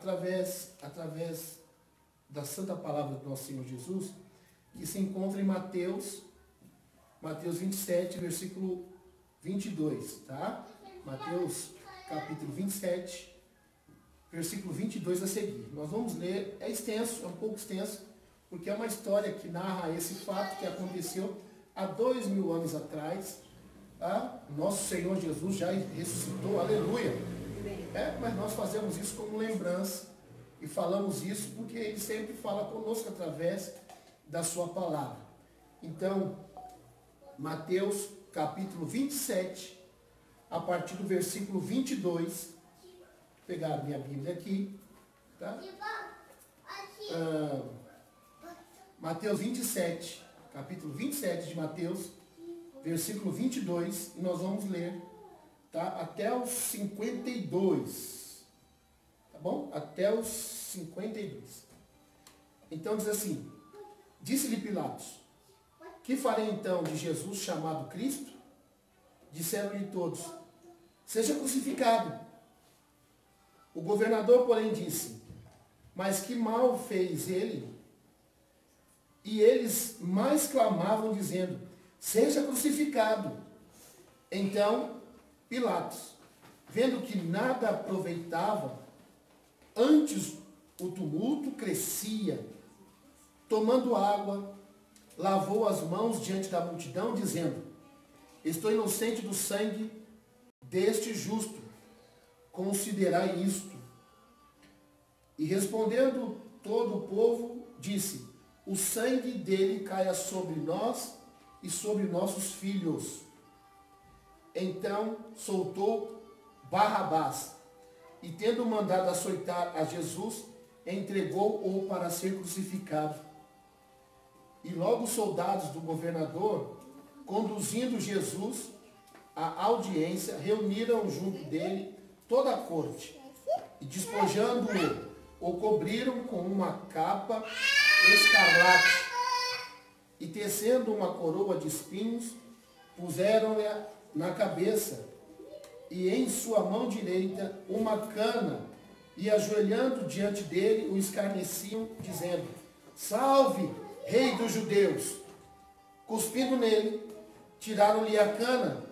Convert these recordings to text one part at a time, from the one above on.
através da santa palavra do nosso Senhor Jesus, que se encontra em Mateus 27, versículo 22, tá? Mateus, capítulo 27, versículo 22 a seguir. Nós vamos ler, é extenso, é um pouco extenso, porque é uma história que narra esse fato que aconteceu há 2000 anos atrás. Tá? Nosso Senhor Jesus já ressuscitou, aleluia. Mas nós fazemos isso como lembrança e falamos isso porque Ele sempre fala conosco através da sua palavra. Então, Mateus capítulo 27, a partir do versículo 22, vou pegar a minha Bíblia aqui, tá? Mateus 27, capítulo 27 de Mateus, versículo 22, e nós vamos ler, tá? Até os 52, tá bom? Até os 52. Então diz assim: disse-lhe Pilatos: que farei então de Jesus chamado Cristo? Disseram-lhe todos: seja crucificado. O governador, porém, disse: mas que mal fez ele? E eles mais clamavam, dizendo: seja crucificado. Então Pilatos, vendo que nada aproveitava, antes o tumulto crescia, tomando água, lavou as mãos diante da multidão, dizendo: estou inocente do sangue deste justo, considerai isto. E respondendo todo o povo, disse: o sangue dele caia sobre nós e sobre nossos filhos. Então soltou Barrabás, e tendo mandado açoitar a Jesus, entregou-o para ser crucificado. E logo os soldados do governador, conduzindo Jesus à audiência, reuniram junto dele toda a corte, e despojando-o, o cobriram com uma capa escarlate, e tecendo uma coroa de espinhos, puseram-lhe na cabeça, e em sua mão direita uma cana, e ajoelhando diante dele, o escarneciam, dizendo: salve, rei dos judeus! Cuspindo nele, tiraram-lhe a cana,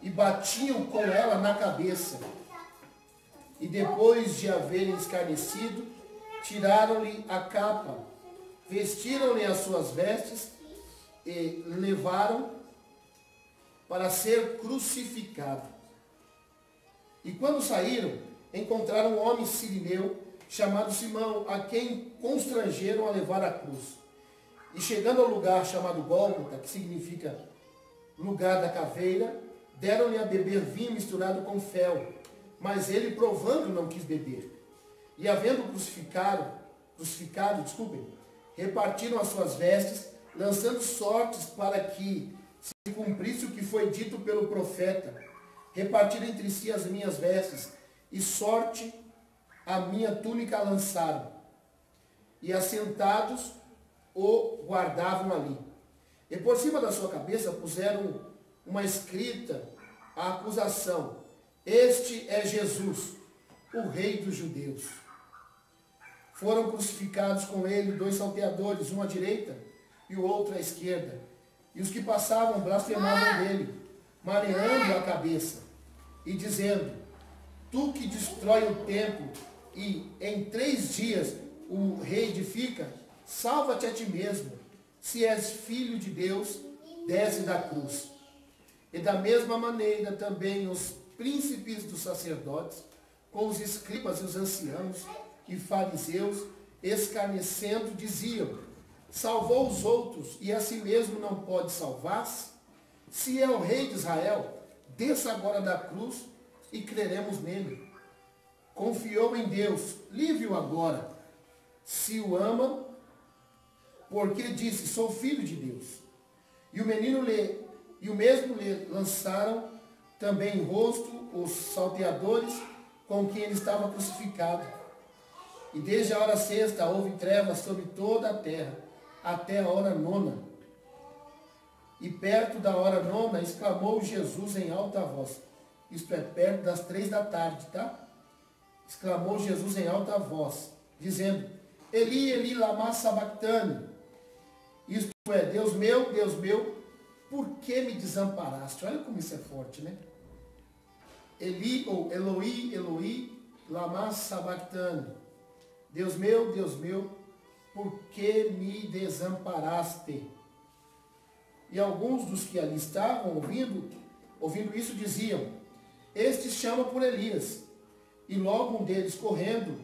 e batiam com ela na cabeça. E depois de haverem escarnecido, tiraram-lhe a capa, vestiram-lhe as suas vestes e levaram para ser crucificado. E quando saíram, encontraram um homem sirineu chamado Simão, a quem constrangeram a levar a cruz. E chegando ao lugar chamado Gólgota, que significa lugar da caveira, deram-lhe a beber vinho misturado com fel, mas ele, provando, não quis beber. E havendo crucificado, repartiram as suas vestes, lançando sortes para que se cumprisse o que foi dito pelo profeta: repartiram entre si as minhas vestes, e sorte a minha túnica lançaram. E assentados o guardavam ali. E por cima da sua cabeça puseram uma escrita, a acusação: este é Jesus, o rei dos judeus. Foram crucificados com ele 2 salteadores, um à direita e o outro à esquerda. E os que passavam blasfemavam dele, mareando a cabeça, e dizendo: tu que destrói o templo e em 3 dias o reedifica, salva-te a ti mesmo. Se és filho de Deus, desce da cruz. E da mesma maneira também os príncipes dos sacerdotes, com os escribas e os anciãos e fariseus, escarnecendo, diziam: salvou os outros e a si mesmo não pode salvar-se? Se é o rei de Israel, desça agora da cruz e creremos nele. Confiou em Deus, livre-o agora, se o ama, porque disse: sou filho de Deus. E o mesmo lhe lançaram também em rosto os salteadores com quem ele estava crucificado. E desde a hora sexta houve trevas sobre toda a terra, até a hora 9. E perto da hora 9 exclamou Jesus em alta voz. Isto é, perto das 3 da tarde, tá? exclamou Jesus em alta voz, dizendo: Eli, Eli, lama sabachthani. Isto é, Deus meu, por que me desamparaste? Olha como isso é forte, né? Eli, ou Eloi, Eloi, lama sabachthani. Deus meu, por que me desamparaste? E alguns dos que ali estavam ouvindo isso, diziam: Estes chamam por Elias. E logo um deles, correndo,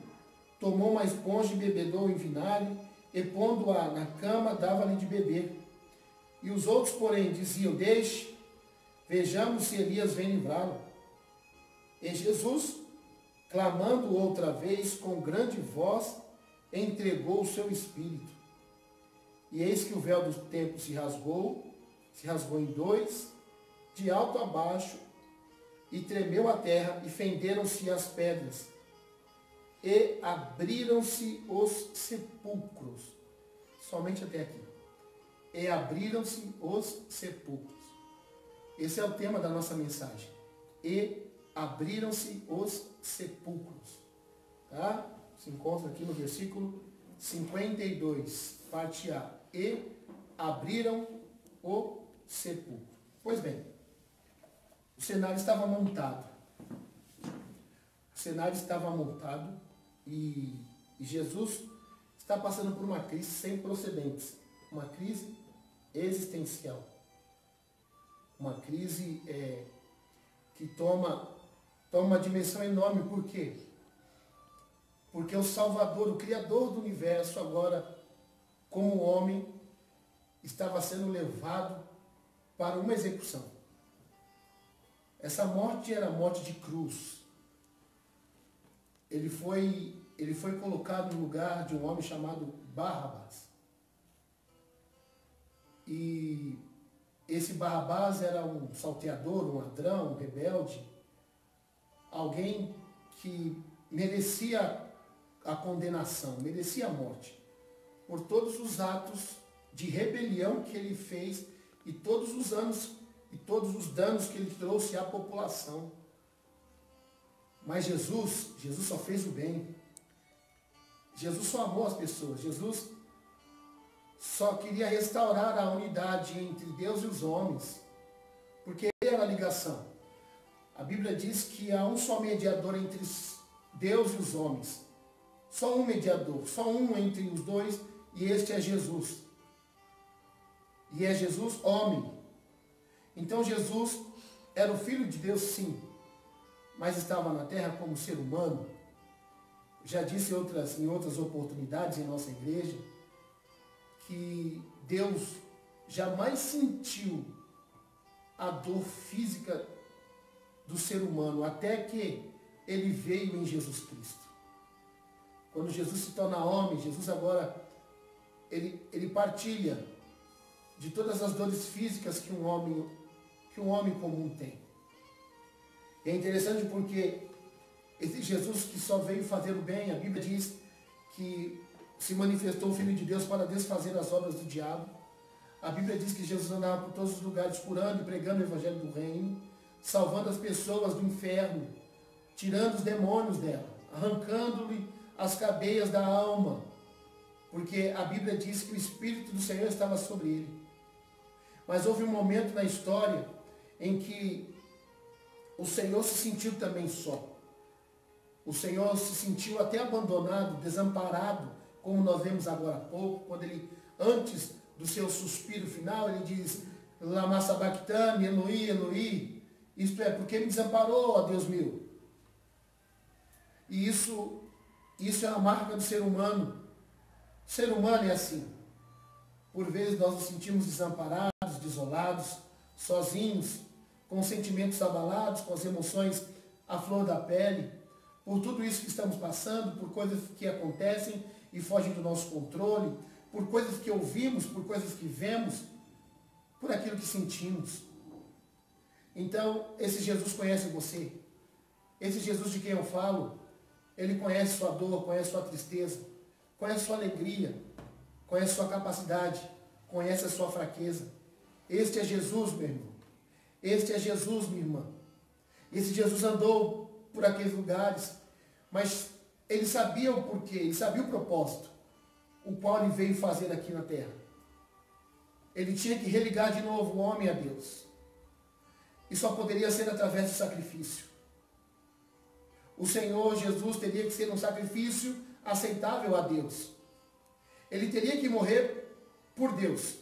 tomou uma esponja e bebedou em vinagre, e pondo-a na cama, dava-lhe de beber. E os outros, porém, diziam: Deixe, vejamos se Elias vem livrá-lo. E Jesus, clamando outra vez com grande voz, entregou o seu espírito. E eis que o véu do templo se rasgou em dois, de alto a baixo, e tremeu a terra, e fenderam-se as pedras, e abriram-se os sepulcros. Somente até aqui. E abriram-se os sepulcros. Esse é o tema da nossa mensagem. E abriram-se os sepulcros. Tá? Se encontra aqui no versículo 52, parte A. E abriram o sepulcro. Pois bem, o cenário estava montado. E Jesus está passando por uma crise sem precedentes. Uma crise existencial. Uma crise que toma uma dimensão enorme. Por quê? Porque o Salvador, o Criador do universo, agora, como homem, estava sendo levado para uma execução. Essa morte era morte de cruz. Ele foi colocado no lugar de um homem chamado Barrabás. E esse Barrabás era um salteador, um ladrão, um rebelde, alguém que merecia a condenação, merecia a morte, por todos os atos de rebelião que ele fez e todos os danos que ele trouxe à população. Mas Jesus só fez o bem. Jesus só amou as pessoas. Jesus só queria restaurar a unidade entre Deus e os homens, porque ele era a ligação. A Bíblia diz que há um só mediador entre Deus e os homens. Só um mediador, só um entre os dois, e este é Jesus. E é Jesus homem. Então Jesus era o Filho de Deus, sim, mas estava na terra como ser humano. Já disse em outras oportunidades em nossa igreja que Deus jamais sentiu a dor física do ser humano, até que ele veio em Jesus Cristo. Quando Jesus se torna homem, Jesus agora, ele partilha de todas as dores físicas que um homem comum tem. E é interessante porque esse Jesus que só veio fazer o bem, a Bíblia diz que se manifestou o Filho de Deus para desfazer as obras do diabo. A Bíblia diz que Jesus andava por todos os lugares curando e pregando o Evangelho do Reino, salvando as pessoas do inferno, tirando os demônios dela, arrancando-lhe as cadeias da alma, porque a Bíblia diz que o Espírito do Senhor estava sobre ele. Mas houve um momento na história em que o Senhor se sentiu também só. O Senhor se sentiu até abandonado, desamparado, como nós vemos agora há pouco, quando ele, antes do seu suspiro final, ele diz: Lama sabachthani, Eloi, Eloi. Isto é, porque me desamparou, ó Deus meu. E isso é a marca do ser humano. O ser humano é assim. Por vezes nós nos sentimos desamparados, desolados, sozinhos, com sentimentos abalados, com as emoções à flor da pele, por tudo isso que estamos passando, por coisas que acontecem e fogem do nosso controle, por coisas que ouvimos, por coisas que vemos, por aquilo que sentimos. Então, esse Jesus conhece você. Esse Jesus de quem eu falo, ele conhece sua dor, conhece sua tristeza, conhece sua alegria, conhece sua capacidade, conhece a sua fraqueza. Este é Jesus, meu irmão. Este é Jesus, minha irmã. Esse Jesus andou por aqueles lugares. Mas ele sabia o porquê, ele sabia o propósito, o qual ele veio fazer aqui na terra. Ele tinha que religar de novo o homem a Deus. E só poderia ser através do sacrifício. O Senhor Jesus teria que ser um sacrifício aceitável a Deus. Ele teria que morrer por Deus,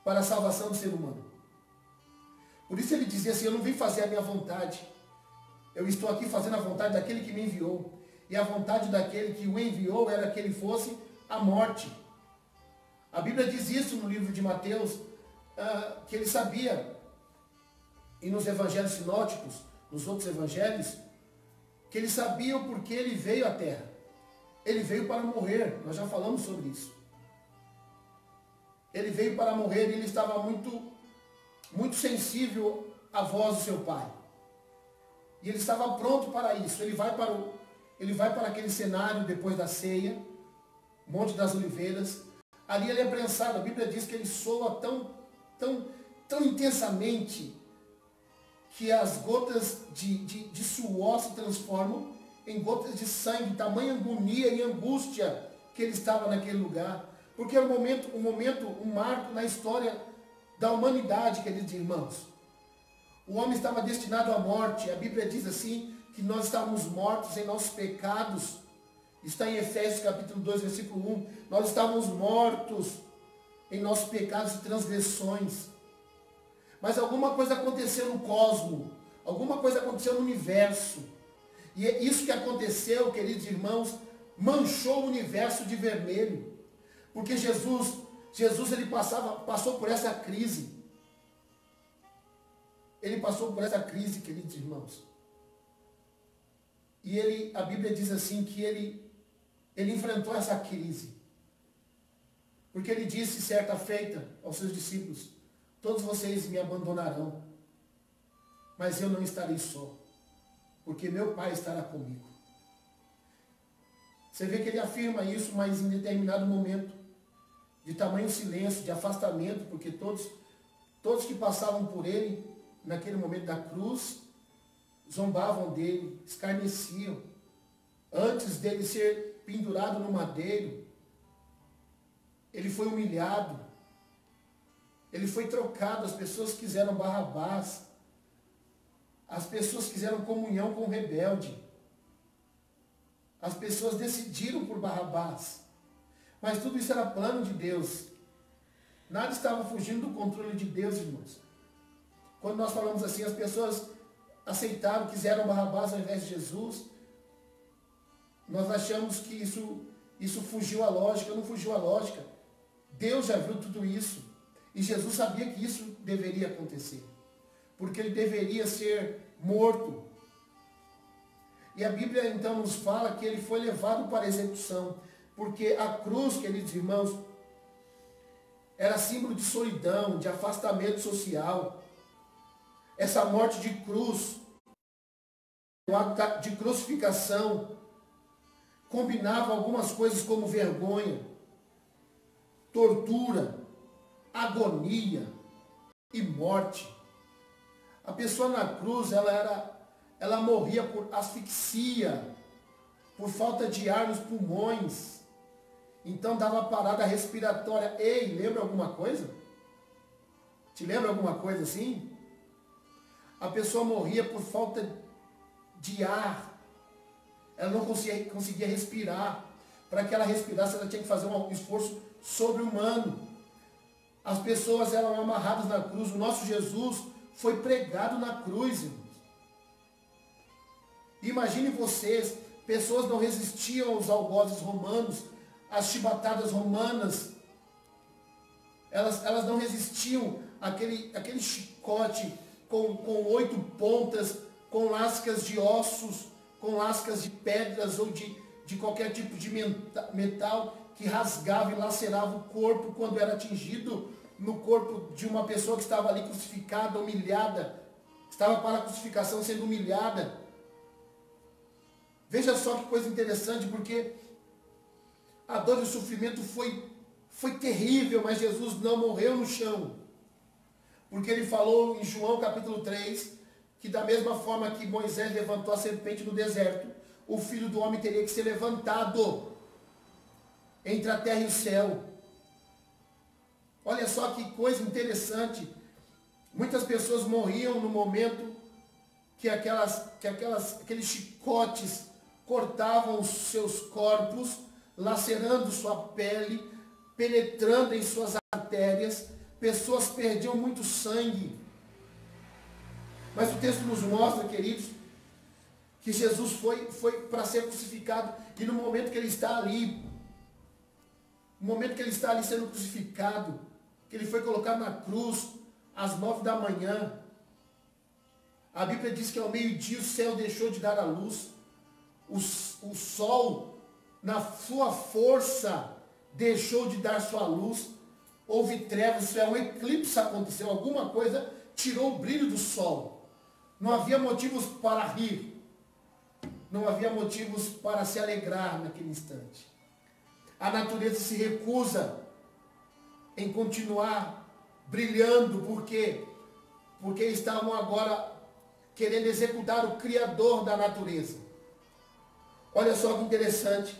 para a salvação do ser humano. Por isso ele dizia assim: eu não vim fazer a minha vontade, eu estou aqui fazendo a vontade daquele que me enviou. E a vontade daquele que o enviou era que ele fosse a morte. A Bíblia diz isso no livro de Mateus, que ele sabia, e nos evangelhos sinóticos, nos outros evangelhos, que ele sabia o porquê ele veio à terra. Ele veio para morrer, nós já falamos sobre isso. Ele veio para morrer e ele estava muito sensível à voz do seu pai. E ele estava pronto para isso. Ele vai para aquele cenário depois da ceia, Monte das Oliveiras. Ali ele é prensado. A Bíblia diz que ele soa tão intensamente que as gotas de suor se transformam em gotas de sangue, tamanha agonia e angústia que ele estava naquele lugar. Porque é um marco na história da humanidade, queridos irmãos. O homem estava destinado à morte. A Bíblia diz assim, que nós estávamos mortos em nossos pecados. Está em Efésios capítulo 2, versículo 1. Nós estávamos mortos em nossos pecados e transgressões. Mas alguma coisa aconteceu no cosmos, alguma coisa aconteceu no universo. E é isso que aconteceu, queridos irmãos, manchou o universo de vermelho. Porque Jesus ele passou por essa crise. Ele passou por essa crise, queridos irmãos. E a Bíblia diz assim que ele enfrentou essa crise. Porque ele disse certa feita aos seus discípulos: todos vocês me abandonarão, mas eu não estarei só, porque meu Pai estará comigo. Você vê que ele afirma isso, mas em determinado momento, de tamanho silêncio, de afastamento, porque todos que passavam por ele, naquele momento da cruz, zombavam dele, escarneciam. Antes dele ser pendurado no madeiro, ele foi humilhado, ele foi trocado. As pessoas quiseram Barrabás, as pessoas quiseram comunhão com o rebelde, as pessoas decidiram por Barrabás, mas tudo isso era plano de Deus. Nada estava fugindo do controle de Deus, irmãos. Quando nós falamos assim, as pessoas aceitaram, quiseram Barrabás ao invés de Jesus, nós achamos que isso fugiu à lógica. Não fugiu à lógica. Deus já viu tudo isso. E Jesus sabia que isso deveria acontecer. Porque ele deveria ser morto. E a Bíblia então nos fala que ele foi levado para a execução. Porque a cruz, queridos irmãos, era símbolo de solidão, de afastamento social. Essa morte de cruz, o ato de crucificação, combinava algumas coisas como vergonha, tortura, agonia e morte. A pessoa na cruz, ela morria por asfixia, por falta de ar nos pulmões. Então dava parada respiratória. Ei, lembra alguma coisa? Te lembra alguma coisa assim? A pessoa morria por falta de ar. Ela não conseguia respirar. Para que ela respirasse, ela tinha que fazer um esforço sobre-humano. As pessoas eram amarradas na cruz. O nosso Jesus foi pregado na cruz, irmãos. Imagine vocês, pessoas não resistiam aos algozes romanos, às chibatadas romanas. Elas não resistiam àquele chicote com 8 pontas, com lascas de ossos, com lascas de pedras ou de qualquer tipo de metal que rasgava e lacerava o corpo quando era atingido no corpo de uma pessoa que estava ali crucificada, humilhada, estava para a crucificação sendo humilhada. Veja só que coisa interessante, porque a dor e o sofrimento foi terrível, mas Jesus não morreu no chão. Porque ele falou em João capítulo 3, que da mesma forma que Moisés levantou a serpente no deserto, o Filho do Homem teria que ser levantado entre a terra e o céu. Olha só que coisa interessante. Muitas pessoas morriam no momento que aqueles chicotes cortavam os seus corpos, lacerando sua pele, penetrando em suas artérias. Pessoas perdiam muito sangue. Mas o texto nos mostra, queridos, que Jesus foi para ser crucificado. E no momento que ele está ali, sendo crucificado, que ele foi colocado na cruz, às 9 da manhã, a Bíblia diz que ao meio-dia o céu deixou de dar a luz, o sol, na sua força, deixou de dar sua luz, houve trevas, um eclipse aconteceu, alguma coisa tirou o brilho do sol. Não havia motivos para rir, não havia motivos para se alegrar naquele instante. A natureza se recusa em continuar brilhando, porque estavam agora querendo executar o Criador da natureza. Olha só que interessante.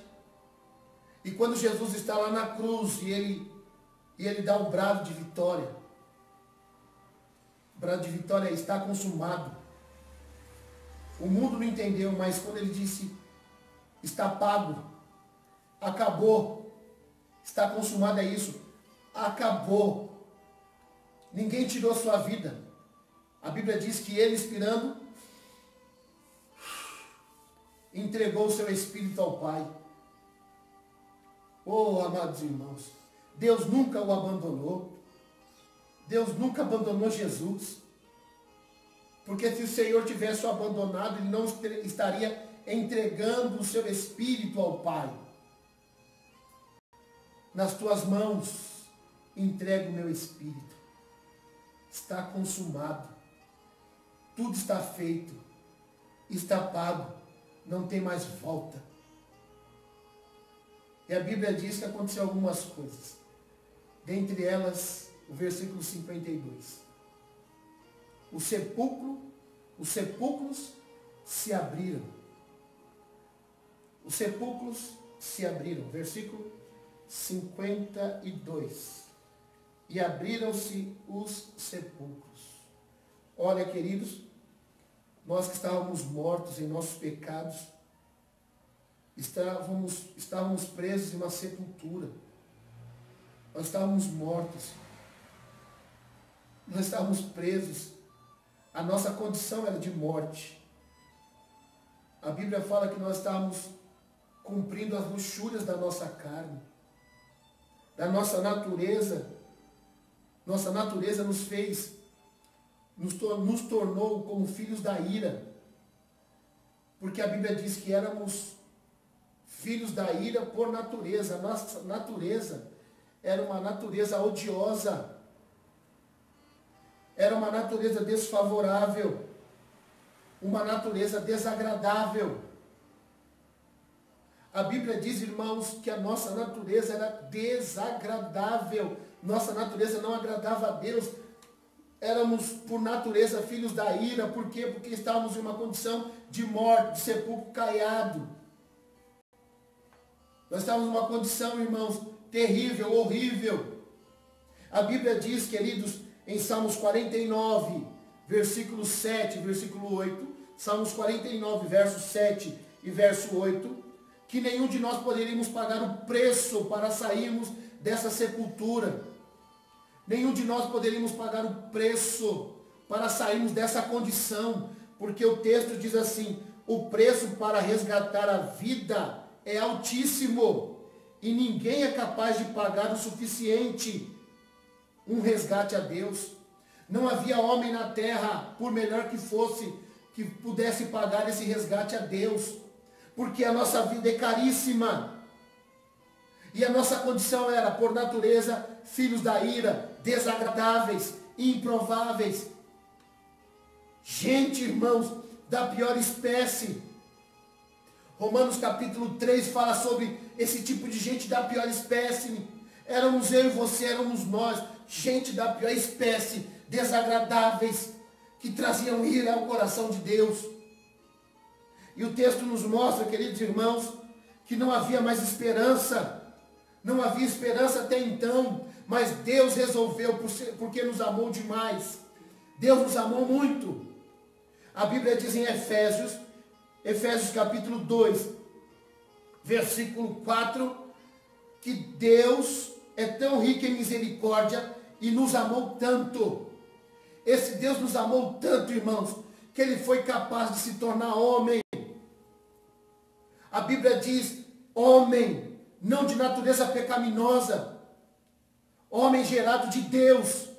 E quando Jesus está lá na cruz e ele dá o brado de vitória, o brado de vitória está consumado. O mundo não entendeu, mas quando ele disse, está pago, acabou, está consumado, é isso, acabou. Ninguém tirou sua vida. A Bíblia diz que ele, expirando, entregou o seu espírito ao Pai. Oh, amados irmãos, Deus nunca o abandonou. Deus nunca abandonou Jesus. Porque se o Senhor tivesse o abandonado, ele não estaria entregando o seu espírito ao Pai. Nas tuas mãos entrego o meu espírito. Está consumado. Tudo está feito. Está pago. Não tem mais volta. E a Bíblia diz que aconteceu algumas coisas. Dentre elas, o versículo 52. Os sepulcros se abriram. Os sepulcros se abriram. Versículo 52. E abriram-se os sepulcros. Olha, queridos, nós que estávamos mortos em nossos pecados, estávamos presos em uma sepultura. Nós estávamos mortos. Nós estávamos presos. A nossa condição era de morte. A Bíblia fala que nós estávamos cumprindo as luxúrias da nossa carne, da nossa natureza. Nossa natureza nos tornou como filhos da ira. Porque a Bíblia diz que éramos filhos da ira por natureza. A nossa natureza era uma natureza odiosa. Era uma natureza desfavorável. Uma natureza desagradável. A Bíblia diz, irmãos, que a nossa natureza era desagradável. Nossa natureza não agradava a Deus. Éramos, por natureza, filhos da ira. Por quê? Porque estávamos em uma condição de morte, de sepulcro caiado. Nós estávamos em uma condição, irmãos, terrível, horrível. A Bíblia diz, queridos, em Salmos 49, versículo 7, versículo 8, Salmos 49, verso 7 e verso 8, que nenhum de nós poderíamos pagar o preço para sairmos dessa sepultura. Nenhum de nós poderíamos pagar o preço para sairmos dessa condição, porque o texto diz assim, o preço para resgatar a vida é altíssimo, e ninguém é capaz de pagar o suficiente. Um resgate a Deus. Não havia homem na terra, por melhor que fosse, que pudesse pagar esse resgate a Deus. Porque a nossa vida é caríssima. E a nossa condição era, por natureza, filhos da ira, desagradáveis, improváveis. Gente, irmãos, da pior espécie. Romanos capítulo 3 fala sobre esse tipo de gente da pior espécie. Éramos eu e você, éramos nós, gente da pior espécie, desagradáveis, que traziam ira ao coração de Deus. E o texto nos mostra, queridos irmãos, que não havia mais esperança. Não havia esperança até então. Mas Deus resolveu, porque nos amou demais. Deus nos amou muito. A Bíblia diz em Efésios capítulo 2, versículo 4, que Deus é tão rico em misericórdia e nos amou tanto. Esse Deus nos amou tanto, irmãos, que Ele foi capaz de se tornar homem. A Bíblia diz, homem, não de natureza pecaminosa, homem gerado de Deus,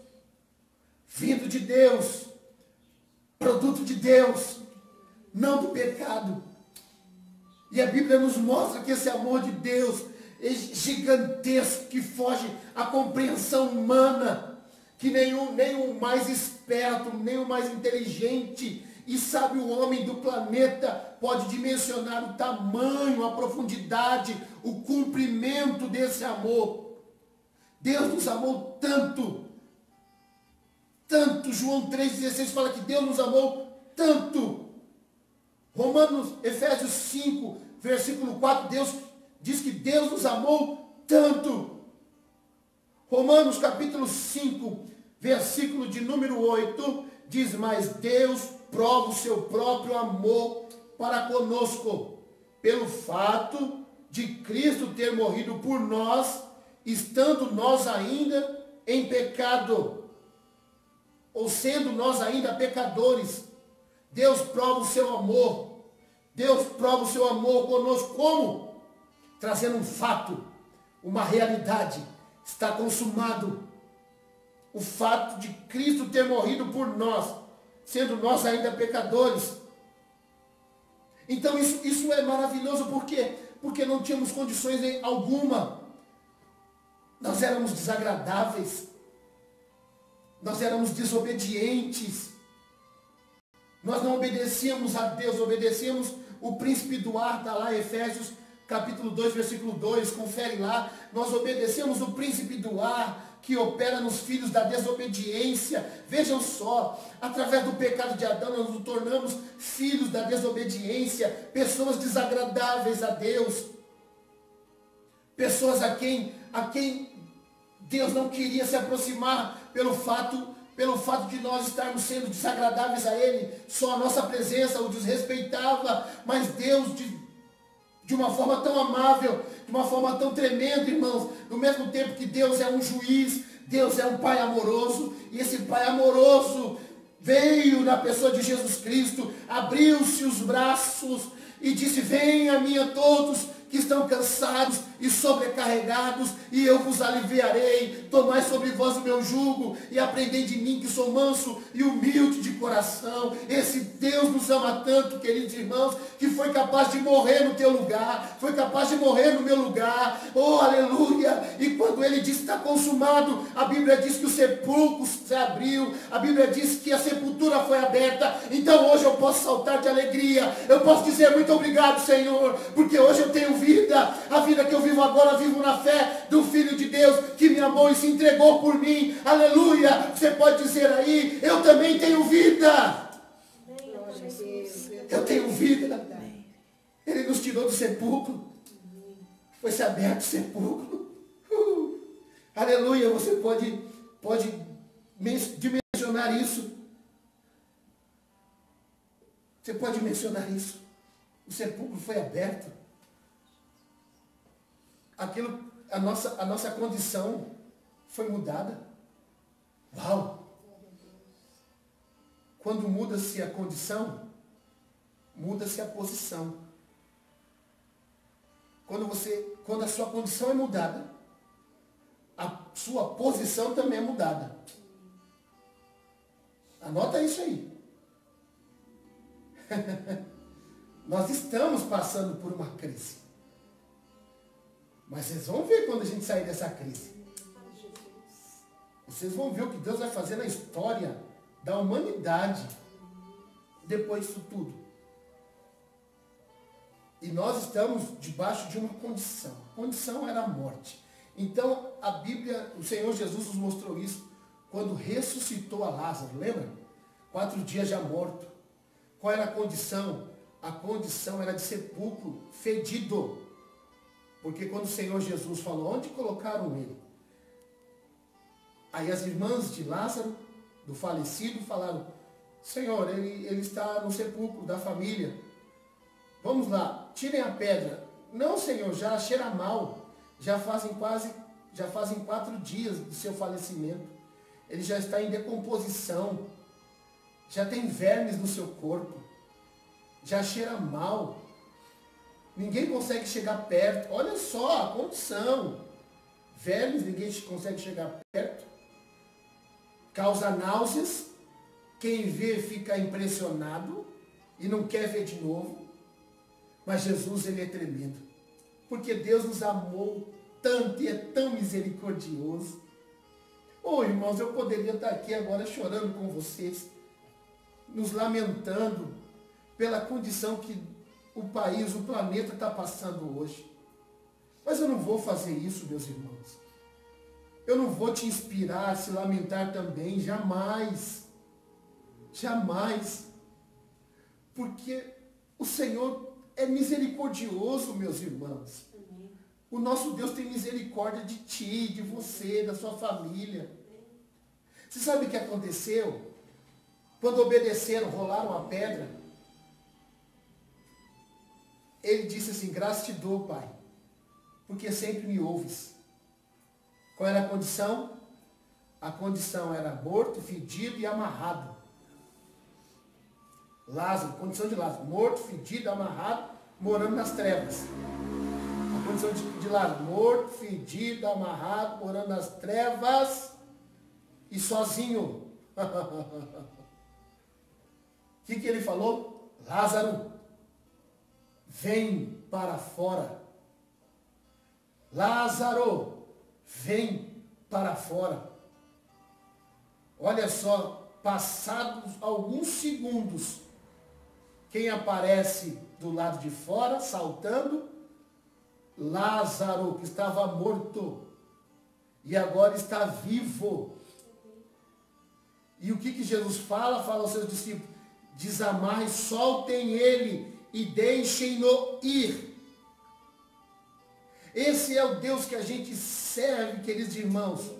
vindo de Deus, produto de Deus, não do pecado. E a Bíblia nos mostra que esse amor de Deus é gigantesco, que foge à compreensão humana, que nem o mais esperto, nem o mais inteligente e sábio homem do planeta pode dimensionar o tamanho, a profundidade, o cumprimento desse amor. Deus nos amou tanto, tanto. João 3,16 fala que Deus nos amou tanto. Efésios 5, versículo 4, Deus diz que Deus nos amou tanto. Romanos capítulo 5, versículo de número 8, diz, mas Deus prova o seu próprio amor para conosco, pelo fato de Cristo ter morrido por nós, estando nós ainda em pecado, ou sendo nós ainda pecadores. Deus prova o seu amor. Deus prova o seu amor conosco. Como? Trazendo um fato, uma realidade. Está consumado. O fato de Cristo ter morrido por nós, sendo nós ainda pecadores. Então isso é maravilhoso. Por quê? Porque não tínhamos condições alguma. Nós éramos desagradáveis. Nós éramos desobedientes. Nós não obedecíamos a Deus, obedecíamos o príncipe do ar, está lá em Efésios capítulo 2, versículo 2, confere lá. Nós obedecemos o príncipe do ar, que opera nos filhos da desobediência. Vejam só, através do pecado de Adão, nós nos tornamos filhos da desobediência, pessoas desagradáveis a Deus, pessoas a quem Deus não queria se aproximar pelo fato de nós estarmos sendo desagradáveis a Ele. Só a nossa presença o desrespeitava, mas Deus, de uma forma tão amável, de uma forma tão tremenda, irmãos, no mesmo tempo que Deus é um juiz, Deus é um Pai amoroso, e esse Pai amoroso veio na pessoa de Jesus Cristo, abriu-se os braços e disse, venham a mim a todos que estão cansados e sobrecarregados, e eu vos aliviarei. Tomai sobre vós o meu jugo e aprendei de mim, que sou manso e humilde de coração. Esse Deus nos ama tanto, queridos irmãos, que foi capaz de morrer no teu lugar, foi capaz de morrer no meu lugar. Oh, aleluia! E quando Ele diz que está consumado, a Bíblia diz que o sepulcro se abriu, a Bíblia diz que a sepultura foi aberta. Então hoje eu posso saltar de alegria, eu posso dizer muito obrigado, Senhor, porque hoje eu tenho vida. A vida que eu vivo agora, vivo na fé do Filho de Deus, que me amou e se entregou por mim. Aleluia! Você pode dizer aí, eu também tenho vida. Eu tenho vida. Ele nos tirou do sepulcro. Foi-se aberto o sepulcro. Aleluia! Você pode dimensionar isso. Você pode mencionar isso. O sepulcro foi aberto. A nossa condição foi mudada. Uau! Quando muda-se a condição, muda-se a posição. Quando a sua condição é mudada, a sua posição também é mudada. Anota isso aí. Nós estamos passando por uma crise. Mas vocês vão ver quando a gente sair dessa crise. Vocês vão ver o que Deus vai fazer na história da humanidade depois disso tudo. E nós estamos debaixo de uma condição. A condição era a morte. Então, a Bíblia, o Senhor Jesus nos mostrou isso quando ressuscitou a Lázaro. Lembra? 4 dias já morto. Qual era a condição? a condição era de sepulcro fedido. Porque quando o Senhor Jesus falou, onde colocaram ele? Aí as irmãs de Lázaro, do falecido, falaram, Senhor, ele está no sepulcro da família. Vamos lá, tirem a pedra. Não, Senhor, já cheira mal. Já fazem 4 dias do seu falecimento. Ele já está em decomposição. Já tem vermes no seu corpo. Já cheira mal. Ninguém consegue chegar perto. Olha só a condição. Vermes, ninguém consegue chegar perto. Causa náuseas. Quem vê fica impressionado e não quer ver de novo. Mas Jesus, ele é tremendo. Porque Deus nos amou tanto e é tão misericordioso. Oh, irmãos, eu poderia estar aqui agora chorando com vocês, nos lamentando pela condição que o país, o planeta está passando hoje. Mas eu não vou fazer isso, meus irmãos. Eu não vou te inspirar a se lamentar também, jamais. Jamais. Porque o Senhor é misericordioso, meus irmãos. O nosso Deus tem misericórdia de ti, de você, da sua família. Você sabe o que aconteceu? Quando obedeceram, rolaram a pedra. Ele disse assim, graças te dou, Pai, porque sempre me ouves. Qual era a condição? A condição era morto, fedido e amarrado. Lázaro, condição de Lázaro, morto, fedido, amarrado, morando nas trevas. A condição de Lázaro, morto, fedido, amarrado, morando nas trevas e sozinho. O que ele falou? Lázaro, vem para fora. Lázaro, vem para fora. Olha só, passados alguns segundos, quem aparece do lado de fora, saltando? Lázaro, que estava morto e agora está vivo. E o que Jesus fala? Fala aos seus discípulos, desamarrem, soltem ele e deixem-no ir. Esse é o Deus que a gente serve, queridos irmãos.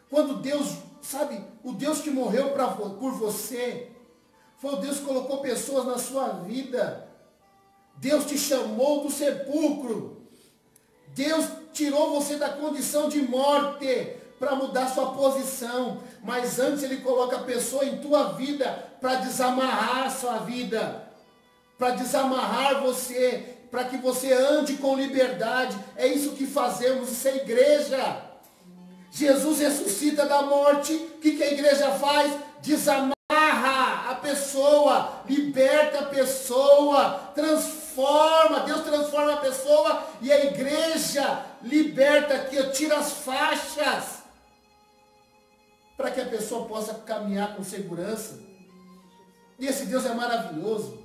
Quando Deus, sabe, o Deus que morreu por você, foi o Deus que colocou pessoas na sua vida. Deus te chamou do sepulcro. Deus tirou você da condição de morte para mudar sua posição. Mas antes ele coloca a pessoa em tua vida para desamarrar sua vida. Para desamarrar você. Para que você ande com liberdade. É isso que fazemos, isso é igreja. Jesus ressuscita da morte. O que a igreja faz? Desamarra a pessoa, liberta a pessoa, transforma, Deus transforma a pessoa e a igreja liberta aqui, tira as faixas para que a pessoa possa caminhar com segurança. E esse Deus é maravilhoso.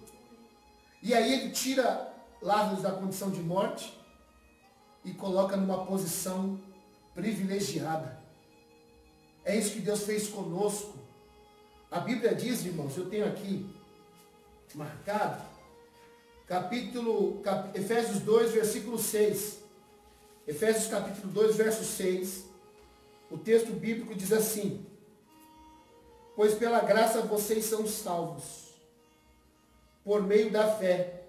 E aí ele tira Lázaro da condição de morte e coloca numa posição privilegiada. É isso que Deus fez conosco. A Bíblia diz, irmãos, eu tenho aqui marcado, Efésios 2, versículo 6. Efésios capítulo 2, verso 6. O texto bíblico diz assim, pois pela graça vocês são salvos, por meio da fé.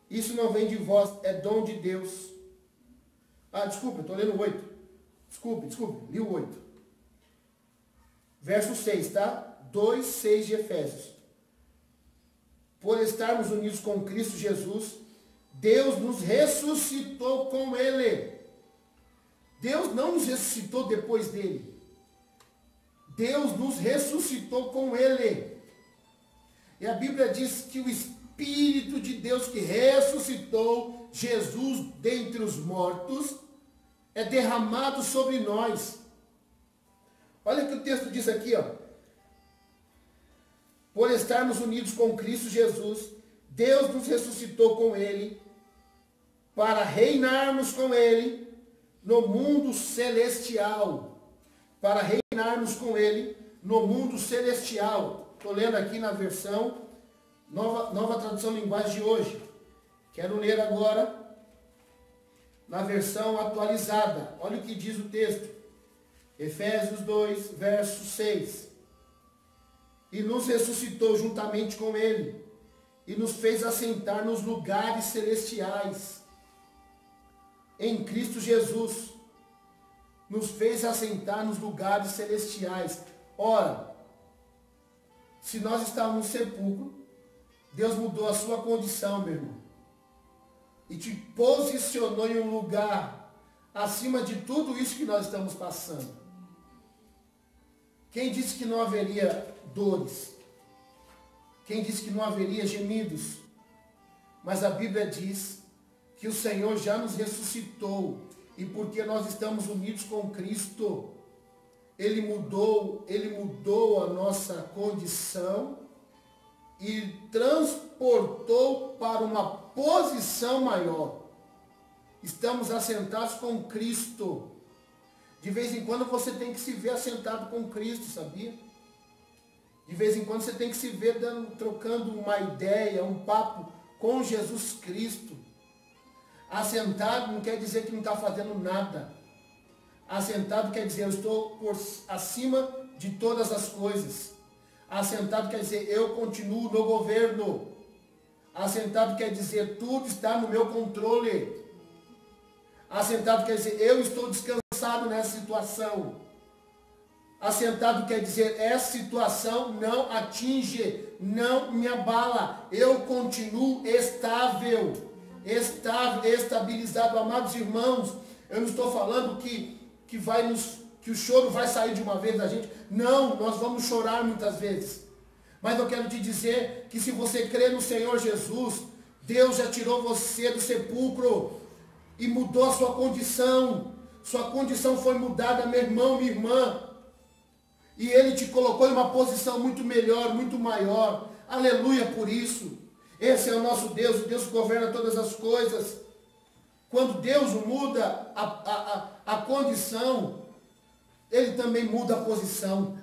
Isso não vem de vós, é dom de Deus. Desculpa, eu estou lendo o 8. Desculpe, li o 8. Verso 6, tá? 2, 6 de Efésios. Por estarmos unidos com Cristo Jesus, Deus nos ressuscitou com Ele. Deus não nos ressuscitou depois dele. Deus nos ressuscitou com Ele. E a Bíblia diz que o Espírito de Deus que ressuscitou Jesus dentre os mortos é derramado sobre nós. Olha o que o texto diz aqui, ó. Por estarmos unidos com Cristo Jesus, Deus nos ressuscitou com Ele, para reinarmos com Ele no mundo celestial. Para reinarmos com Ele no mundo celestial. Estou lendo aqui na versão Nova tradução linguagem de hoje. Quero ler agora na versão atualizada. Olha o que diz o texto. Efésios 2, verso 6. E nos ressuscitou juntamente com ele, e nos fez assentar nos lugares celestiais, em Cristo Jesus. Nos fez assentar nos lugares celestiais. Ora, se nós estávamos no sepulcro, Deus mudou a sua condição, meu irmão, e te posicionou em um lugar acima de tudo isso que nós estamos passando. Quem disse que não haveria dores? Quem disse que não haveria gemidos? Mas a Bíblia diz que o Senhor já nos ressuscitou, e porque nós estamos unidos com Cristo, Ele mudou a nossa condição e transportou para uma posição maior. Estamos assentados com Cristo. De vez em quando você tem que se ver assentado com Cristo, sabia? De vez em quando você tem que se ver trocando uma ideia, um papo com Jesus Cristo. Assentado não quer dizer que não está fazendo nada. Assentado quer dizer eu estou acima de todas as coisas. Assentado quer dizer eu continuo no governo. Assentado quer dizer tudo está no meu controle. Assentado quer dizer eu estou descansado nessa situação. Assentado quer dizer essa situação não atinge, não me abala. Eu continuo estável, estabilizado. Amados irmãos, eu não estou falando que o choro vai sair de uma vez da gente. Não, nós vamos chorar muitas vezes. Mas eu quero te dizer que se você crê no Senhor Jesus, Deus já tirou você do sepulcro e mudou a sua condição. Sua condição foi mudada, meu irmão, minha irmã. E Ele te colocou em uma posição muito melhor, muito maior. Aleluia por isso. Esse é o nosso Deus, o Deus que governa todas as coisas. Quando Deus muda a condição, Ele também muda a posição.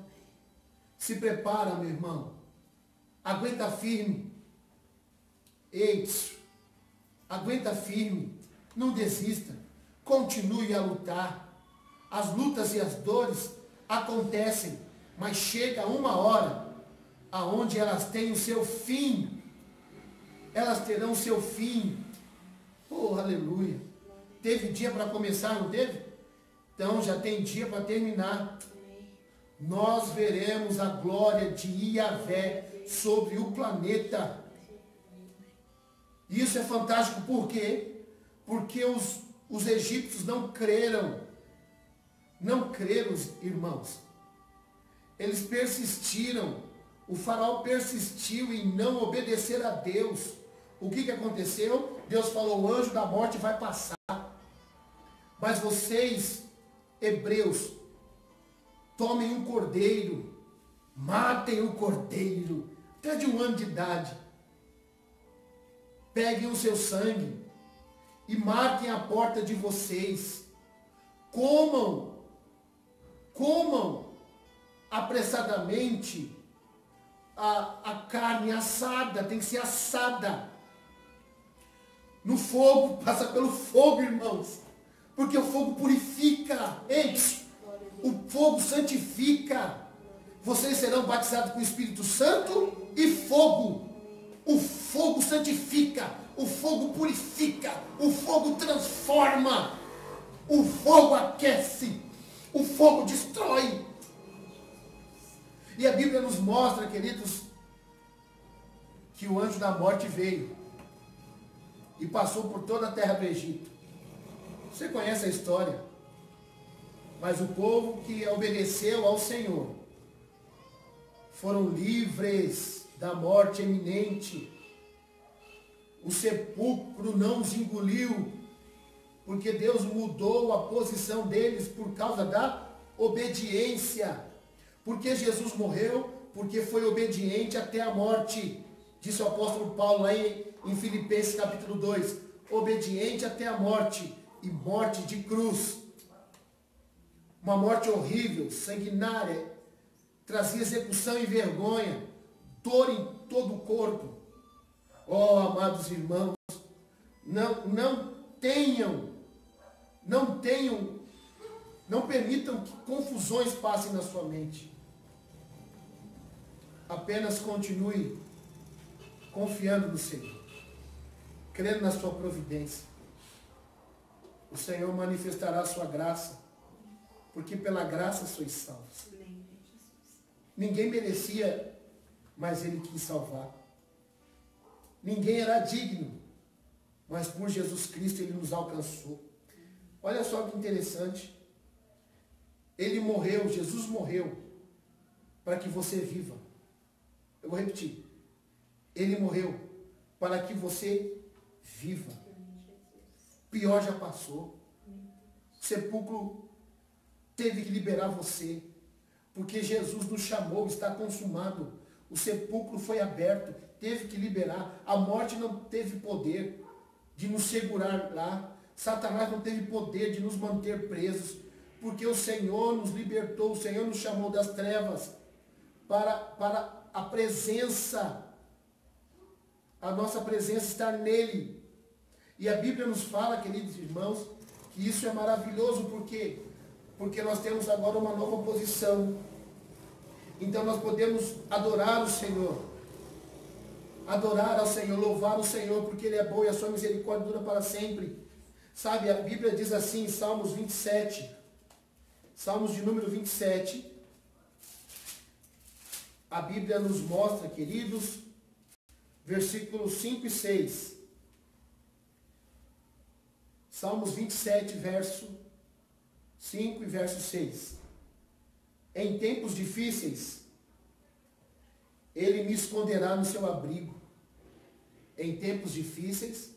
Se prepara, meu irmão. Aguenta firme. Eita, aguenta firme. Não desista. Continue a lutar. As lutas e as dores acontecem, mas chega uma hora aonde elas têm o seu fim. Elas terão o seu fim. Oh, aleluia. Teve dia para começar, não teve? Então já tem dia para terminar. Nós veremos a glória de Yahvé sobre o planeta. Isso é fantástico, por quê? Porque os egípcios não creram. Não creram, irmãos. Eles persistiram. O faraó persistiu em não obedecer a Deus. O que aconteceu? Deus falou, o anjo da morte vai passar. Mas vocês, hebreus, tomem um cordeiro, matem o cordeiro, até de 1 ano de idade. Peguem o seu sangue e marquem a porta de vocês. Comam apressadamente a carne assada, tem que ser assada. No fogo, passa pelo fogo, irmãos. Porque o fogo purifica. Ei, o fogo santifica. Vocês serão batizados com o Espírito Santo e fogo. O fogo santifica. O fogo purifica. O fogo transforma. O fogo aquece. O fogo destrói. E a Bíblia nos mostra, queridos, que o anjo da morte veio e passou por toda a terra do Egito. Você conhece a história. Mas o povo que obedeceu ao Senhor foram livres da morte iminente. O sepulcro não os engoliu, porque Deus mudou a posição deles por causa da obediência. Porque Jesus morreu? Porque foi obediente até a morte. Disse o apóstolo Paulo lá em Filipenses capítulo 2. Obediente até a morte. E morte de cruz. Uma morte horrível, sanguinária. Trazia execução e vergonha. Dor em todo o corpo. Oh, amados irmãos, não permitam que confusões passem na sua mente. Apenas continue confiando no Senhor, crendo na sua providência. O Senhor manifestará a sua graça, porque pela graça sois salvos. Ninguém merecia, mas Ele quis salvar. Ninguém era digno, mas por Jesus Cristo Ele nos alcançou. Olha só que interessante. Ele morreu, Jesus morreu, para que você viva. Eu vou repetir. Ele morreu para que você viva. Pior já passou. O sepulcro teve que liberar você, porque Jesus nos chamou, está consumado. O sepulcro foi aberto, teve que liberar. A morte não teve poder de nos segurar lá. Satanás não teve poder de nos manter presos, porque o Senhor nos libertou, o Senhor nos chamou das trevas para a presença, a nossa presença estar nele. E a Bíblia nos fala, queridos irmãos, que isso é maravilhoso, porque nós temos agora uma nova posição. Então nós podemos adorar o Senhor, adorar ao Senhor, louvar o Senhor, porque Ele é bom e a sua misericórdia dura para sempre. Sabe, a Bíblia diz assim em Salmos 27, Salmos de número 27, a Bíblia nos mostra, queridos, versículos 5 e 6. Salmos 27, verso 5 e verso 6. Em tempos difíceis, Ele me esconderá no seu abrigo. Em tempos difíceis,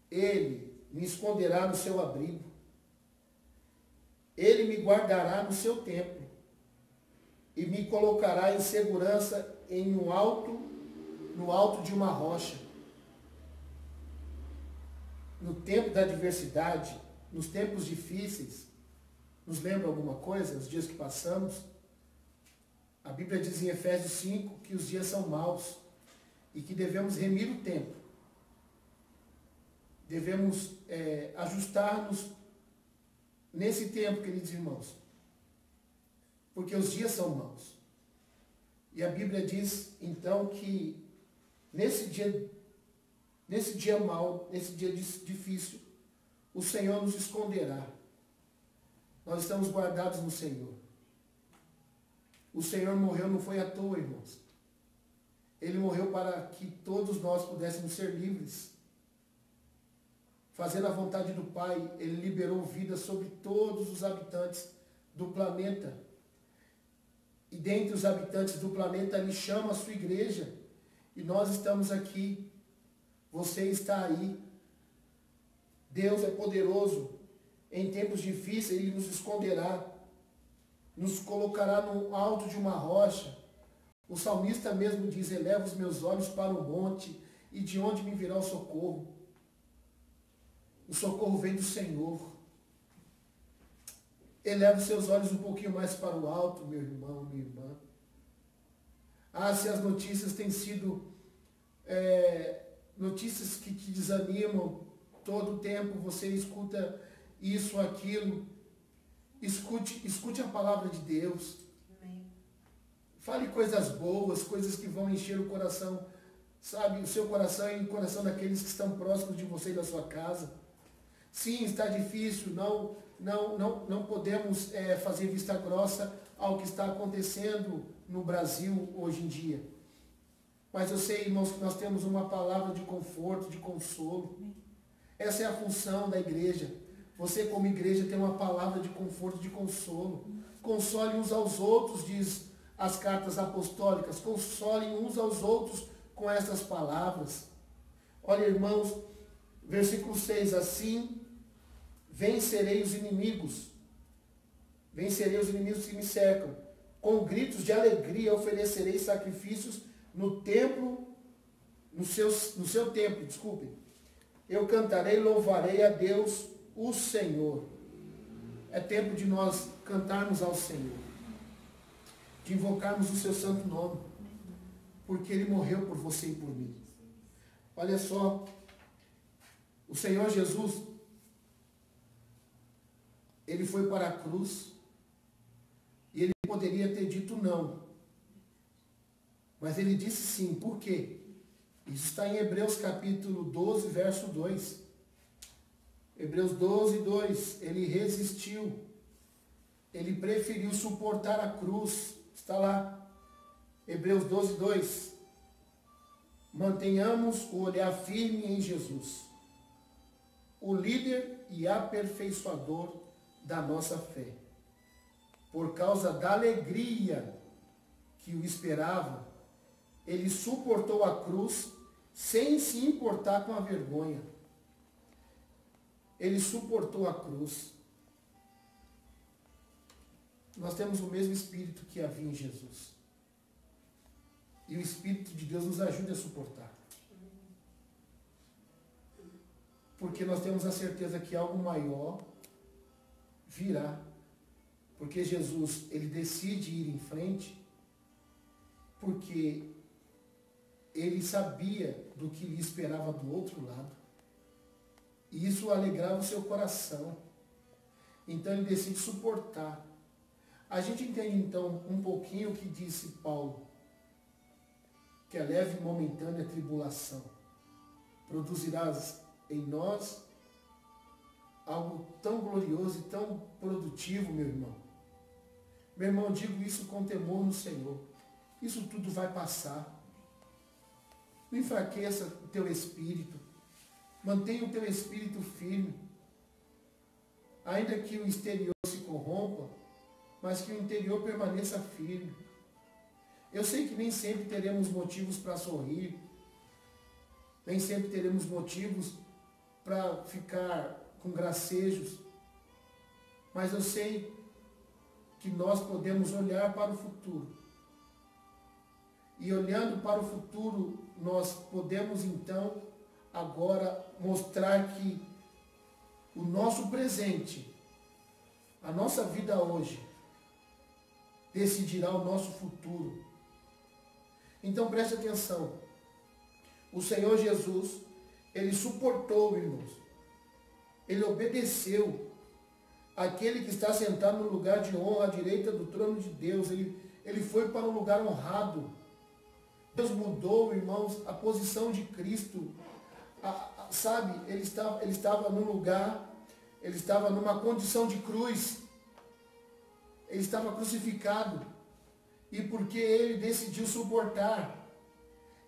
Ele me esconderá no seu abrigo. Ele me guardará no seu templo e me colocará em segurança no alto de uma rocha. No tempo da adversidade, nos tempos difíceis, nos lembra alguma coisa, os dias que passamos? A Bíblia diz em Efésios 5 que os dias são maus e que devemos remir o tempo. Devemos ajustar-nos nesse tempo, queridos irmãos, porque os dias são maus. E a Bíblia diz, então, que nesse dia mau, nesse dia difícil, o Senhor nos esconderá. Nós estamos guardados no Senhor. O Senhor morreu, não foi à toa, irmãos. Ele morreu para que todos nós pudéssemos ser livres. Fazendo a vontade do Pai, Ele liberou vida sobre todos os habitantes do planeta. E dentre os habitantes do planeta, Ele chama a sua igreja. E nós estamos aqui. Você está aí. Deus é poderoso. Em tempos difíceis, Ele nos esconderá. Nos colocará no alto de uma rocha. O salmista mesmo diz, eleva os meus olhos para o monte, e de onde me virá o socorro? O socorro vem do Senhor. Eleva os seus olhos um pouquinho mais para o alto, meu irmão, minha irmã. Ah, se as notícias têm sido notícias que te desanimam, todo o tempo você escuta isso ou aquilo. Escute a palavra de Deus. Amém. Fale coisas boas, coisas que vão encher o coração, sabe, o seu coração e o coração daqueles que estão próximos de você e da sua casa. Sim, está difícil, não podemos fazer vista grossa ao que está acontecendo no Brasil hoje em dia. Mas eu sei, irmãos, que nós temos uma palavra de conforto, de consolo. Essa é a função da igreja. Você, como igreja, tem uma palavra de conforto, de consolo. Console uns aos outros, diz as cartas apostólicas. Consolem uns aos outros com essas palavras. Olha, irmãos, versículo 6, assim vencerei os inimigos que me cercam. Com gritos de alegria oferecerei sacrifícios no templo, no seu templo, desculpem. Eu cantarei e louvarei a Deus, o Senhor. É tempo de nós cantarmos ao Senhor, de invocarmos o seu santo nome, porque Ele morreu por você e por mim. Olha só, o Senhor Jesus, ele foi para a cruz e ele poderia ter dito não. Mas ele disse sim. Por quê? Isso está em Hebreus capítulo 12, verso 2. Hebreus 12, 2. Ele resistiu. Ele preferiu suportar a cruz. Está lá. Hebreus 12, 2. Mantenhamos o olhar firme em Jesus, o líder e aperfeiçoador da nossa fé. Por causa da alegria que o esperava, ele suportou a cruz sem se importar com a vergonha. Ele suportou a cruz. Nós temos o mesmo Espírito que havia em Jesus. E o Espírito de Deus nos ajuda a suportar. Porque nós temos a certeza que algo maior virá. Porque Jesus, ele decide ir em frente, porque ele sabia do que lhe esperava do outro lado. E isso alegrava o seu coração. Então ele decide suportar. A gente entende então um pouquinho o que disse Paulo, que a leve e momentânea tribulação produzirá em nós algo tão glorioso e tão produtivo, meu irmão. Meu irmão, eu digo isso com temor no Senhor. Isso tudo vai passar. Não enfraqueça o teu espírito. Mantenha o teu espírito firme. Ainda que o exterior se corrompa, mas que o interior permaneça firme. Eu sei que nem sempre teremos motivos para sorrir, nem sempre teremos motivos para ficar com gracejos, mas eu sei que nós podemos olhar para o futuro. E olhando para o futuro, nós podemos então agora mostrar que o nosso presente, a nossa vida hoje, decidirá o nosso futuro. Então preste atenção. O Senhor Jesus, ele suportou, irmãos. Ele obedeceu àquele que está sentado no lugar de honra à direita do trono de Deus. Ele foi para um lugar honrado. Deus mudou, irmãos, a posição de Cristo. Sabe, ele estava num lugar, ele estava numa condição de cruz. Ele estava crucificado. E porque ele decidiu suportar,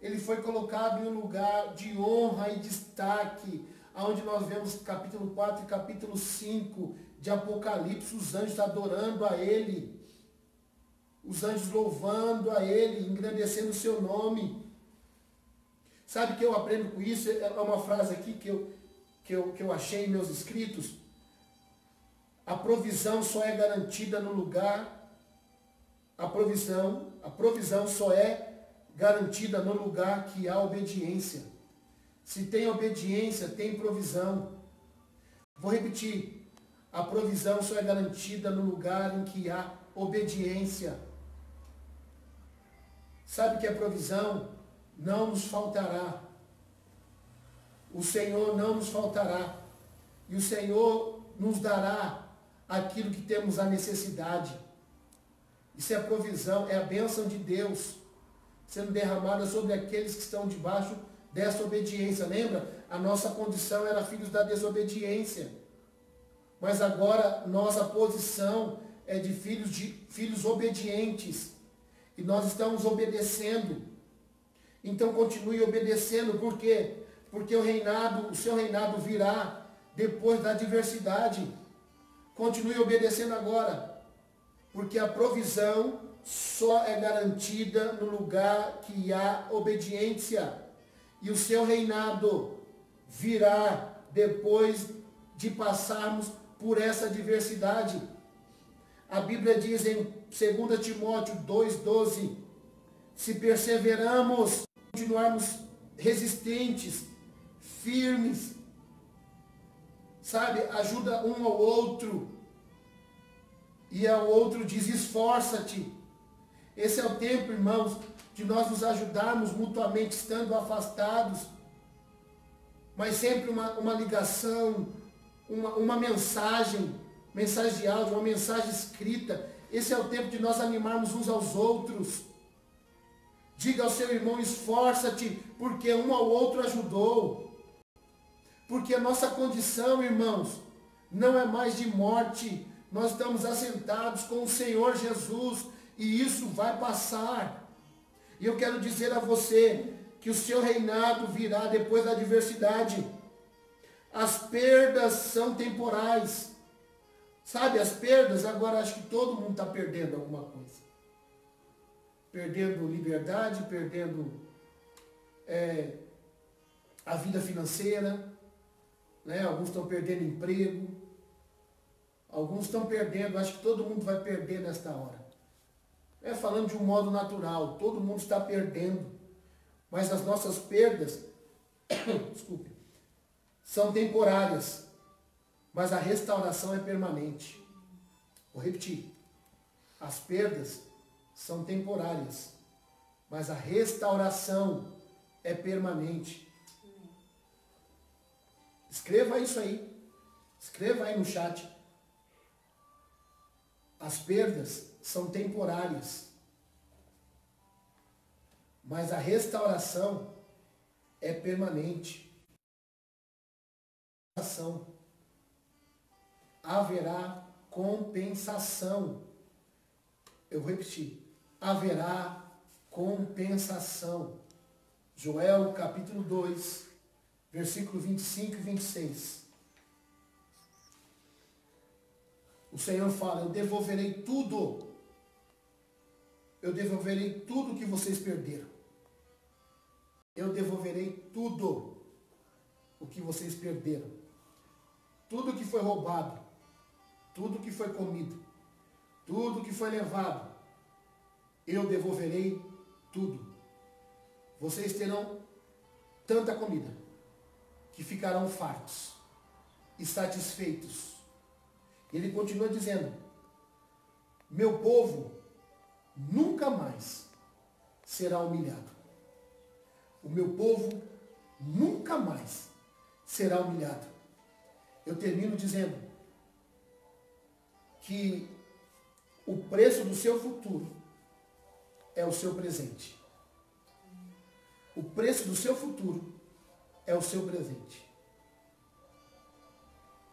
ele foi colocado em um lugar de honra e destaque, onde nós vemos capítulo 4 e capítulo 5 de Apocalipse, os anjos adorando a ele, os anjos louvando a ele, engrandecendo o seu nome. Sabe o que eu aprendo com isso? É uma frase aqui que eu achei em meus escritos. A provisão só é garantida no lugar. A provisão só é garantida no lugar que há obediência. Se tem obediência, tem provisão. Vou repetir. A provisão só é garantida no lugar em que há obediência. Sabe que a provisão não nos faltará. O Senhor não nos faltará. E o Senhor nos dará aquilo que temos a necessidade. Isso é a provisão, é a bênção de Deus sendo derramada sobre aqueles que estão debaixo dessa obediência. Lembra? A nossa condição era filhos da desobediência. Mas agora nossa posição é de filhos obedientes. E nós estamos obedecendo. Então continue obedecendo. Por quê? Porque o seu reinado virá depois da adversidade. Continue obedecendo agora. Porque a provisão só é garantida no lugar que há obediência. E o seu reinado virá depois de passarmos por essa adversidade. A Bíblia diz em 2 Timóteo 2,12, se perseveramos, continuarmos resistentes, firmes, sabe, ajuda um ao outro. E ao outro diz, esforça-te. Esse é o tempo, irmãos, de nós nos ajudarmos mutuamente, estando afastados. mas sempre uma ligação, uma mensagem de áudio, uma mensagem escrita. Esse é o tempo de nós animarmos uns aos outros. Diga ao seu irmão, esforça-te, porque um ao outro ajudou. Porque a nossa condição, irmãos, não é mais de morte. Nós estamos assentados com o Senhor Jesus, e isso vai passar. E eu quero dizer a você que o seu reinado virá depois da adversidade. As perdas são temporais. Sabe, as perdas, agora acho que todo mundo está perdendo alguma coisa. Perdendo liberdade, perdendo a vida financeira, né? Alguns estão perdendo emprego, alguns estão perdendo, acho que todo mundo vai perder nesta hora. Falando de um modo natural, todo mundo está perdendo, mas as nossas perdas, desculpe, são temporárias, mas a restauração é permanente. Vou repetir, as perdas são temporárias, mas a restauração é permanente. Escreva isso aí. Escreva aí no chat. As perdas são temporárias, mas a restauração é permanente. Haverá compensação. Eu vou repetir. Haverá compensação. Joel capítulo 2, versículo 25 e 26. O Senhor fala, eu devolverei tudo. Eu devolverei tudo que vocês perderam. Eu devolverei tudo o que vocês perderam. Tudo que foi roubado. Tudo que foi comido. Tudo que foi levado. Eu devolverei tudo. Vocês terão tanta comida que ficarão fartos e satisfeitos. Ele continua dizendo, meu povo nunca mais será humilhado. O meu povo nunca mais será humilhado. Eu termino dizendo que o preço do seu futuro é o seu presente. O preço do seu futuro é o seu presente.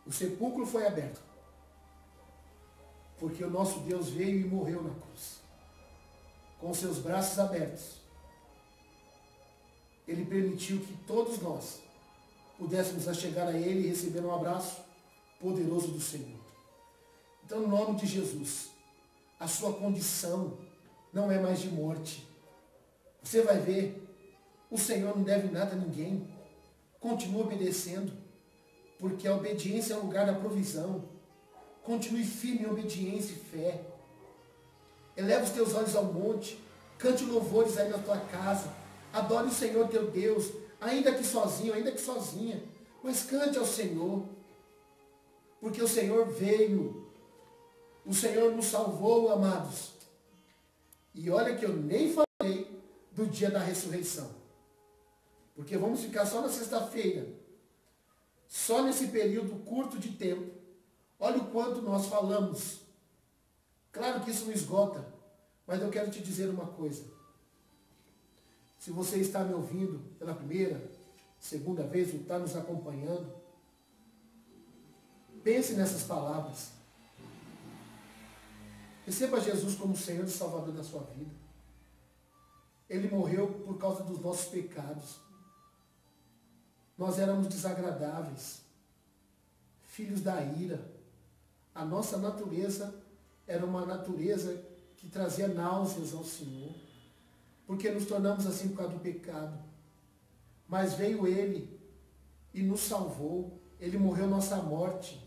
O sepulcro foi aberto, porque o nosso Deus veio e morreu na cruz. Com seus braços abertos, Ele permitiu que todos nós pudéssemos chegar a Ele e receber um abraço poderoso do Senhor. Então, no nome de Jesus, a sua condição não é mais de morte. Você vai ver, o Senhor não deve nada a ninguém. Continue obedecendo, porque a obediência é o lugar da provisão. Continue firme em obediência e fé. Eleva os teus olhos ao monte, cante louvores aí na tua casa, adore o Senhor teu Deus, ainda que sozinho, ainda que sozinha, mas cante ao Senhor, porque o Senhor veio, o Senhor nos salvou, amados. E olha que eu nem falei do dia da ressurreição, porque vamos ficar só na sexta-feira, só nesse período curto de tempo. Olha o quanto nós falamos. Claro que isso não esgota, mas eu quero te dizer uma coisa. Se você está me ouvindo pela primeira, segunda vez, ou está nos acompanhando, pense nessas palavras. Receba Jesus como Senhor e Salvador da sua vida. Ele morreu por causa dos nossos pecados. Nós éramos desagradáveis, filhos da ira. A nossa natureza era uma natureza que trazia náuseas ao Senhor, porque nos tornamos assim por causa do pecado. Mas veio Ele e nos salvou. Ele morreu nossa morte.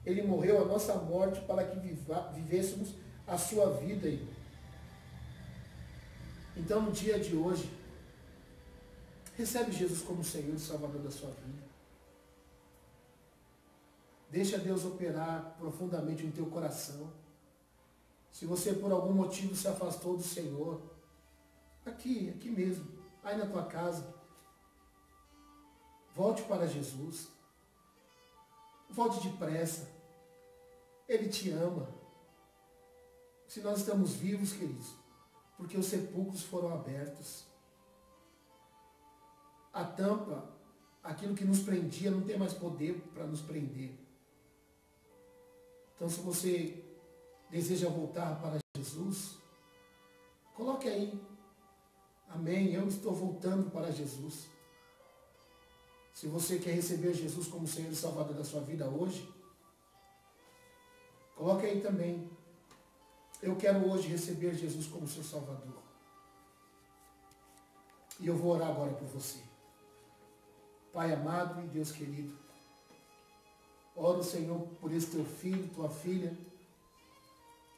Ele morreu a nossa morte para que vivêssemos a sua vida. Então, no dia de hoje, recebe Jesus como Senhor e Salvador da sua vida. Deixa Deus operar profundamente no teu coração. Se você por algum motivo se afastou do Senhor, aqui mesmo, aí na tua casa, Volte para Jesus. Volte depressa. Ele te ama. Se nós estamos vivos, queridos, porque os sepulcros foram abertos. A tampa, aquilo que nos prendia, não tem mais poder para nos prender. Então, se você deseja voltar para Jesus, coloque aí. Amém. Eu estou voltando para Jesus. Se você quer receber Jesus como Senhor e Salvador da sua vida hoje, coloque aí também. Eu quero hoje receber Jesus como seu Salvador. E eu vou orar agora por você. Pai amado e Deus querido, oro, Senhor, por esse teu filho, tua filha,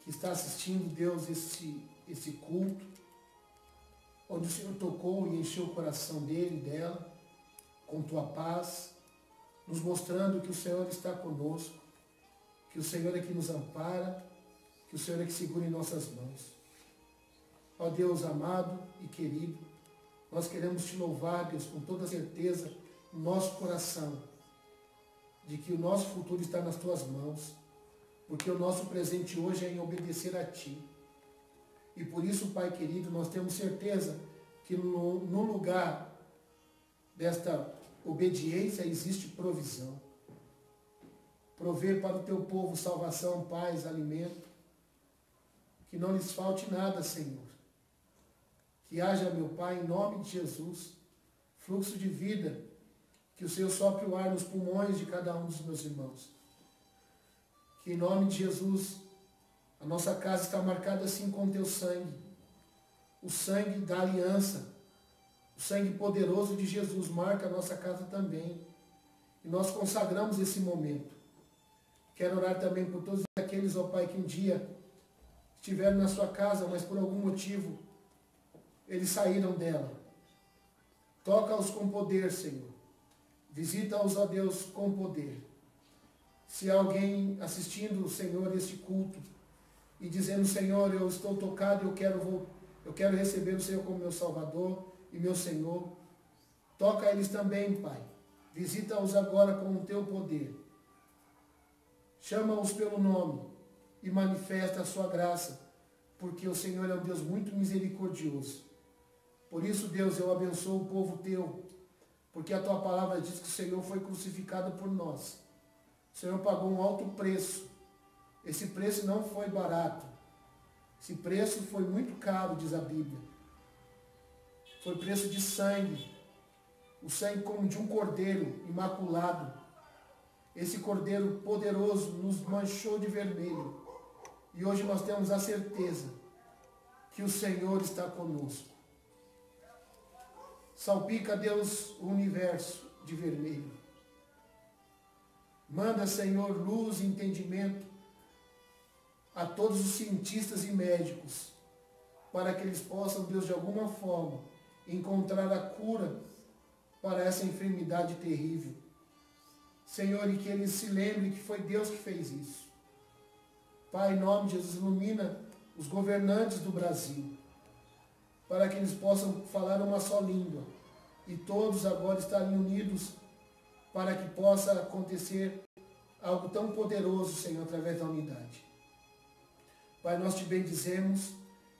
que está assistindo, Deus, esse culto, onde o Senhor tocou e encheu o coração dele e dela, com tua paz, nos mostrando que o Senhor está conosco, que o Senhor é que nos ampara, que o Senhor é que segura em nossas mãos. Ó Deus amado e querido, nós queremos te louvar, Deus, com toda certeza, no nosso coração, de que o nosso futuro está nas tuas mãos, porque o nosso presente hoje é em obedecer a ti. E por isso, Pai querido, nós temos certeza que no lugar desta obediência existe provisão. Prover para o teu povo salvação, paz, alimento. Que não lhes falte nada, Senhor. Que haja, meu Pai, em nome de Jesus, fluxo de vida, que o Senhor sopre o ar nos pulmões de cada um dos meus irmãos. Que em nome de Jesus, a nossa casa está marcada assim com o teu sangue. O sangue da aliança. O sangue poderoso de Jesus marca a nossa casa também. E nós consagramos esse momento. Quero orar também por todos aqueles, ó Pai, que um dia estiveram na sua casa, mas por algum motivo eles saíram dela. Toca-os com poder, Senhor. Visita-os, ó Deus, com poder. Se há alguém assistindo, Senhor, este culto e dizendo, Senhor, eu estou tocado, eu quero receber o Senhor como meu Salvador e meu Senhor, toca eles também, Pai. Visita-os agora com o teu poder. Chama-os pelo nome e manifesta a sua graça, porque o Senhor é um Deus muito misericordioso. Por isso, Deus, eu abençoo o povo teu, porque a tua palavra diz que o Senhor foi crucificado por nós. O Senhor pagou um alto preço. Esse preço não foi barato. Esse preço foi muito caro, diz a Bíblia. Foi preço de sangue. O sangue como de um cordeiro imaculado. Esse cordeiro poderoso nos manchou de vermelho. E hoje nós temos a certeza que o Senhor está conosco. Salpica, Deus, o universo de vermelho. Manda, Senhor, luz e entendimento a todos os cientistas e médicos, para que eles possam, Deus, de alguma forma, encontrar a cura para essa enfermidade terrível. Senhor, e que eles se lembrem que foi Deus que fez isso. Pai, em nome de Jesus, ilumina os governantes do Brasil, para que eles possam falar uma só língua, e todos agora estarem unidos, para que possa acontecer algo tão poderoso, Senhor, através da unidade. Pai, nós te bendizemos,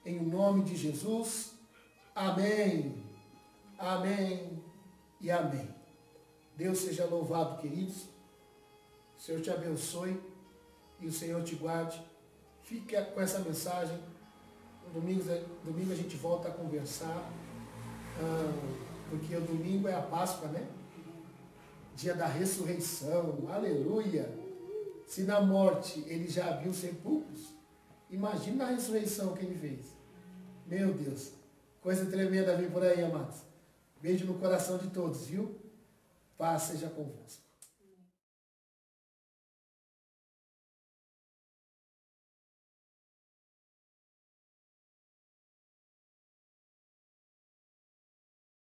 em nome de Jesus. Amém. Amém e amém. Deus seja louvado, queridos. O Senhor te abençoe e o Senhor te guarde. Fique com essa mensagem. No domingo a gente volta a conversar, porque o domingo é a Páscoa, né? Dia da ressurreição. Aleluia! Se na morte ele já abriu sepulcros, imagina a ressurreição que ele fez. Meu Deus, coisa tremenda vem por aí, amados. Beijo no coração de todos, viu? Paz seja convosco.